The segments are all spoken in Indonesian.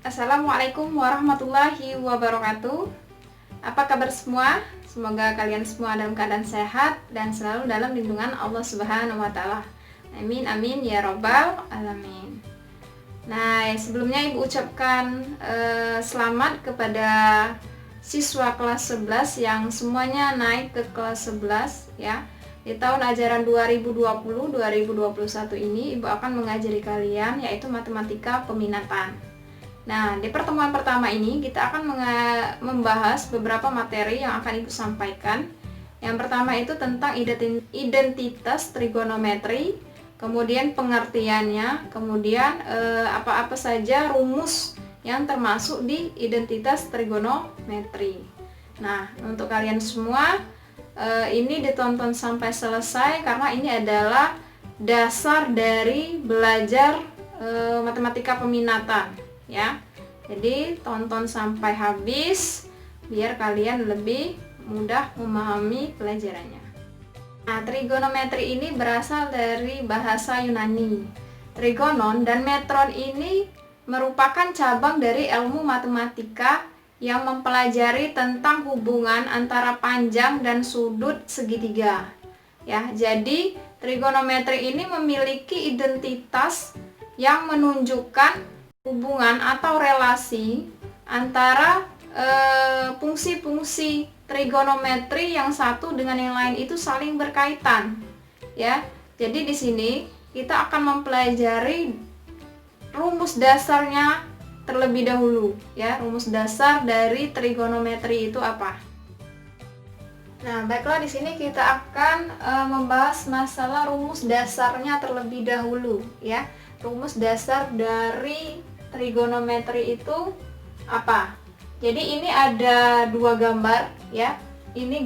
Assalamualaikum warahmatullahi wabarakatuh. Apa kabar semua? Semoga kalian semua dalam keadaan sehat dan selalu dalam lindungan Allah Subhanahu wa Ta'ala. Amin amin ya robbal alamin. Nah, sebelumnya Ibu ucapkan selamat kepada siswa kelas 11 yang semuanya naik ke kelas 11 ya. Di tahun ajaran 2020-2021 ini Ibu akan mengajari kalian yaitu matematika peminatan. Nah, di pertemuan pertama ini kita akan membahas beberapa materi yang akan Ibu sampaikan. Yang pertama itu tentang identitas trigonometri, kemudian pengertiannya, kemudian apa-apa saja rumus yang termasuk di identitas trigonometri. Nah, untuk kalian semua ini ditonton sampai selesai karena ini adalah dasar dari belajar matematika peminatan ya. Jadi tonton sampai habis biar kalian lebih mudah memahami pelajarannya. Nah, trigonometri ini berasal dari bahasa Yunani. Trigonon dan metron ini merupakan cabang dari ilmu matematika yang mempelajari tentang hubungan antara panjang dan sudut segitiga. Ya, jadi trigonometri ini memiliki identitas yang menunjukkan hubungan atau relasi antara fungsi-fungsi trigonometri yang satu dengan yang lain itu saling berkaitan ya. Jadi di sini kita akan mempelajari rumus dasarnya terlebih dahulu ya. Rumus dasar dari trigonometri itu apa? Nah, baiklah, di sini kita akan membahas masalah rumus dasarnya terlebih dahulu ya. Rumus dasar dari trigonometri itu apa? Jadi ini ada dua gambar ya. Ini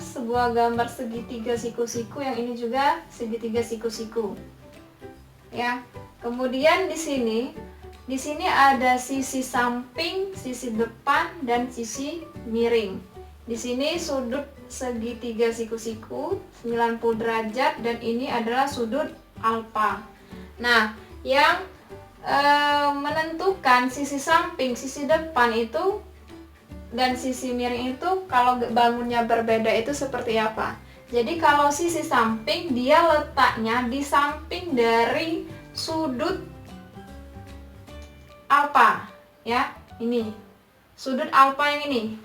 sebuah gambar segitiga siku-siku, yang ini juga segitiga siku-siku. Ya. Kemudian di sini ada sisi samping, sisi depan dan sisi miring. Di sini sudut segitiga siku-siku 90 derajat dan ini adalah sudut alfa. Nah, yang menentukan sisi samping, sisi depan itu dan sisi miring itu kalau bangunnya berbeda itu seperti apa? Jadi kalau sisi samping dia letaknya di samping dari sudut alfa ya. Ini sudut alfa yang ini.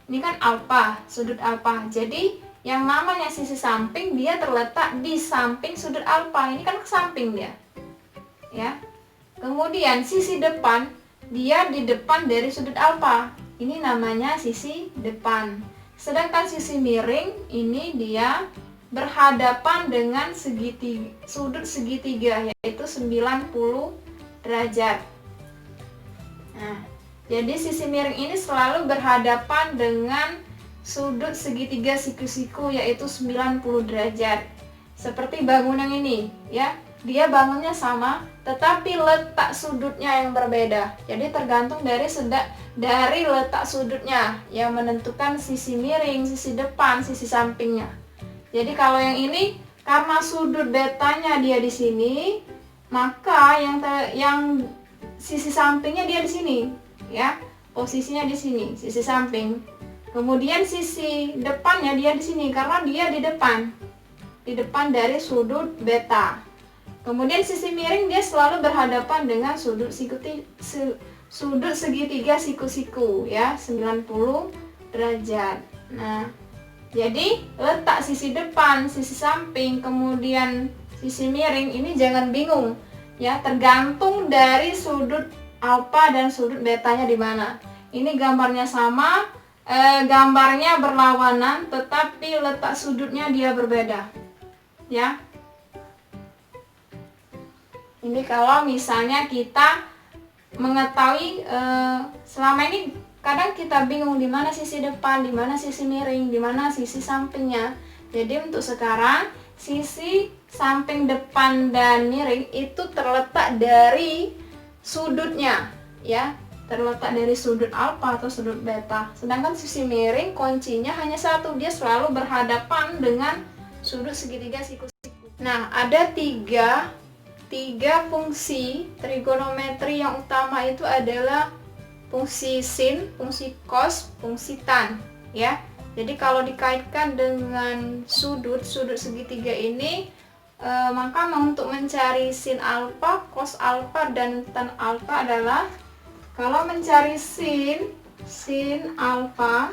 Ini kan alfa, sudut alfa. Jadi yang namanya sisi samping dia terletak di samping sudut alfa. Ini kan ke samping dia. Ya. Kemudian sisi depan dia di depan dari sudut alfa. Ini namanya sisi depan. Sedangkan sisi miring ini dia berhadapan dengan sudut segitiga yaitu 90 derajat. Nah, jadi sisi miring ini selalu berhadapan dengan sudut segitiga siku-siku yaitu 90 derajat. Seperti bangunan ini ya. Dia bangunnya sama, tetapi letak sudutnya yang berbeda. Jadi tergantung dari letak sudutnya yang menentukan sisi miring, sisi depan, sisi sampingnya. Jadi kalau yang ini karena sudut betanya dia di sini, maka yang sisi sampingnya dia di sini, ya. Posisinya di sini, sisi samping. Kemudian sisi depannya dia di sini karena dia di depan dari sudut beta. Kemudian sisi miring dia selalu berhadapan dengan sudut segitiga siku-siku ya, 90 derajat. Nah, jadi letak sisi depan, sisi samping, kemudian sisi miring ini jangan bingung ya, tergantung dari sudut alfa dan sudut betanya di mana. Ini gambarnya sama, gambarnya berlawanan, tetapi letak sudutnya dia berbeda ya. Ini kalau misalnya kita mengetahui selama ini kadang kita bingung di mana sisi depan, di mana sisi miring, di mana sisi sampingnya. Jadi untuk sekarang sisi samping, depan dan miring itu terletak dari sudutnya ya, terletak dari sudut alfa atau sudut beta. Sedangkan sisi miring kuncinya hanya satu, dia selalu berhadapan dengan sudut segitiga siku-siku. Nah, ada tiga tiga fungsi trigonometri yang utama itu adalah fungsi sin, fungsi cos, fungsi tan, ya. Jadi kalau dikaitkan dengan sudut segitiga ini, maka untuk mencari sin alfa, cos alfa, dan tan alfa adalah, kalau mencari sin alfa,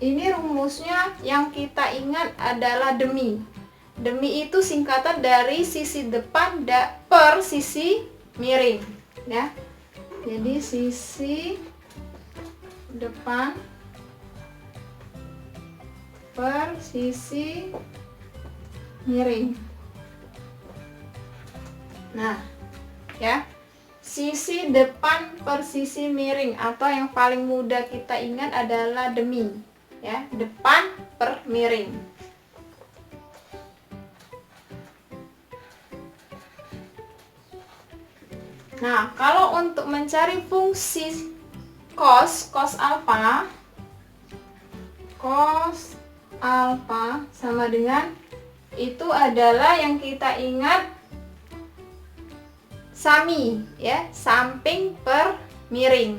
ini rumusnya yang kita ingat adalah demi. Demi itu singkatan dari sisi depan per sisi miring, ya. Jadi sisi depan per sisi miring. Nah, ya. Sisi depan per sisi miring, atau yang paling mudah kita ingat adalah demi, ya, depan per miring. Nah, kalau untuk mencari fungsi cos alfa sama dengan itu adalah yang kita ingat sami, ya, samping per miring.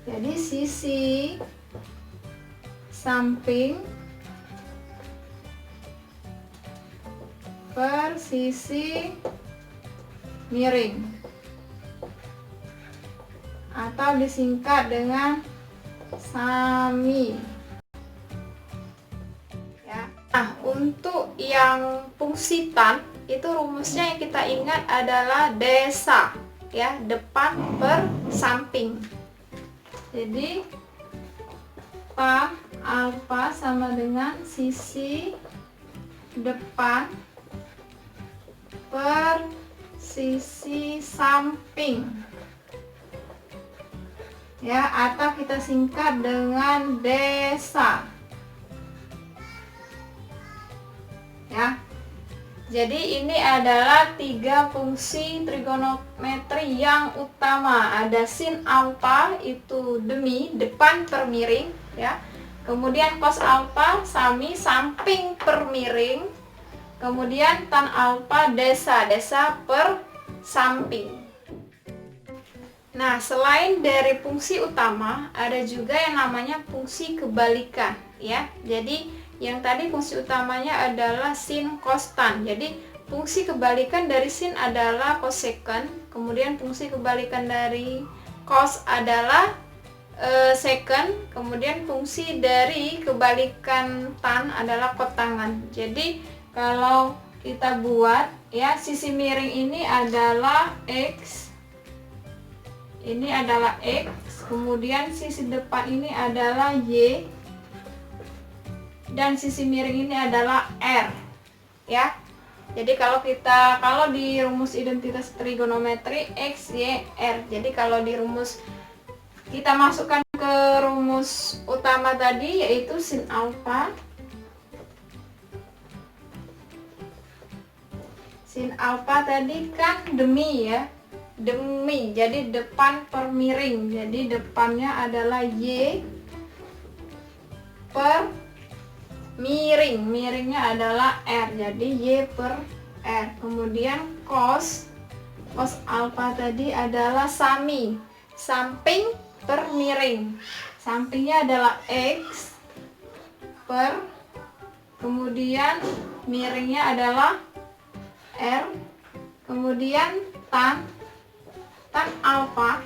Jadi sisi samping per sisi miring, atau disingkat dengan sami, ya. Nah, untuk yang fungsi tan itu rumusnya yang kita ingat adalah desa, ya, depan per samping. Jadi tan alfa sama dengan sisi depan per sisi samping, ya, atau kita singkat dengan desa, ya. Jadi ini adalah tiga fungsi trigonometri yang utama. Ada sin alfa itu demi, depan per miring, ya. Kemudian cos alfa sami, samping per miring. Kemudian tan alfa desa per samping. Nah, selain dari fungsi utama, ada juga yang namanya fungsi kebalikan, ya. Jadi yang tadi fungsi utamanya adalah sin cos tan. Jadi fungsi kebalikan dari sin adalah cosecant, kemudian fungsi kebalikan dari cos adalah secant, kemudian fungsi dari kebalikan tan adalah kotangan. Jadi kalau kita buat, ya, sisi miring ini adalah x, ini adalah x, kemudian sisi depan ini adalah y, dan sisi miring ini adalah r, ya. Jadi kalau di rumus identitas trigonometri x, y, r. Jadi kalau di rumus kita masukkan ke rumus utama tadi, yaitu sin alfa. Sin alfa tadi kan demi, ya. Demi, jadi depan per miring. Jadi depannya adalah y per miring, miringnya adalah r, jadi y per r. Kemudian cos alfa tadi adalah sami, samping per miring, sampingnya adalah x per, kemudian miringnya adalah r. Kemudian tan alfa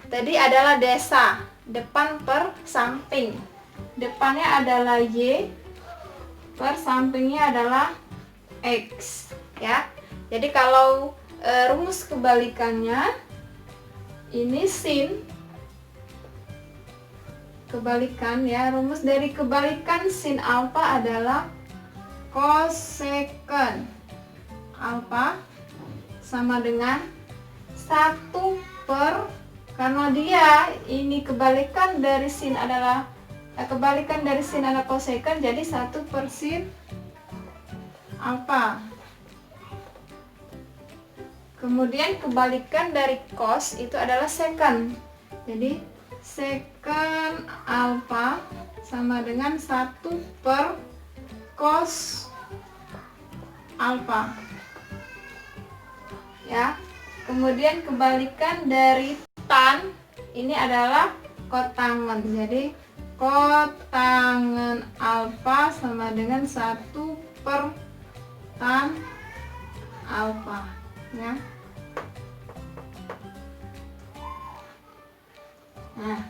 tadi adalah desa, depan per samping, depannya adalah y per sampingnya adalah x, ya. Jadi kalau rumus kebalikannya ini sin, kebalikan, ya, rumus dari kebalikan sin alfa adalah cosecant alfa sama dengan 1 per, karena dia ini kebalikan dari sin adalah cosecant, jadi 1 per sin alfa. Kemudian kebalikan dari cos itu adalah secant, jadi secant alfa sama dengan 1 per cos alfa. ya. Kemudian kebalikan dari tan ini adalah kotangen. Jadi kotangen alfa sama dengan 1 per tan alfa, ya. Nah,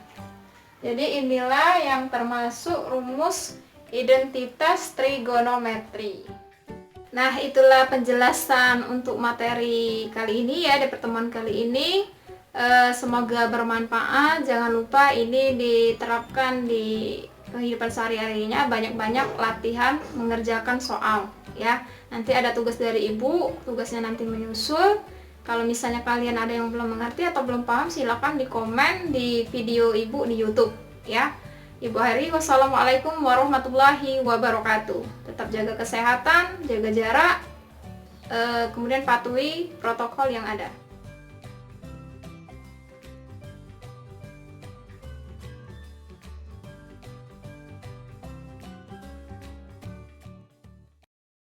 jadi inilah yang termasuk rumus identitas trigonometri. Nah, itulah penjelasan untuk materi kali ini ya, di pertemuan kali ini. Semoga bermanfaat. Jangan lupa ini diterapkan di kehidupan sehari-harinya, banyak-banyak latihan mengerjakan soal ya. Nanti ada tugas dari ibu, tugasnya nanti menyusul. Kalau misalnya kalian ada yang belum mengerti atau belum paham, silakan di komen di video ibu di YouTube ya. Ibu Heri, wassalamualaikum warahmatullahi wabarakatuh. Tetap jaga kesehatan, jaga jarak, kemudian patuhi protokol yang ada.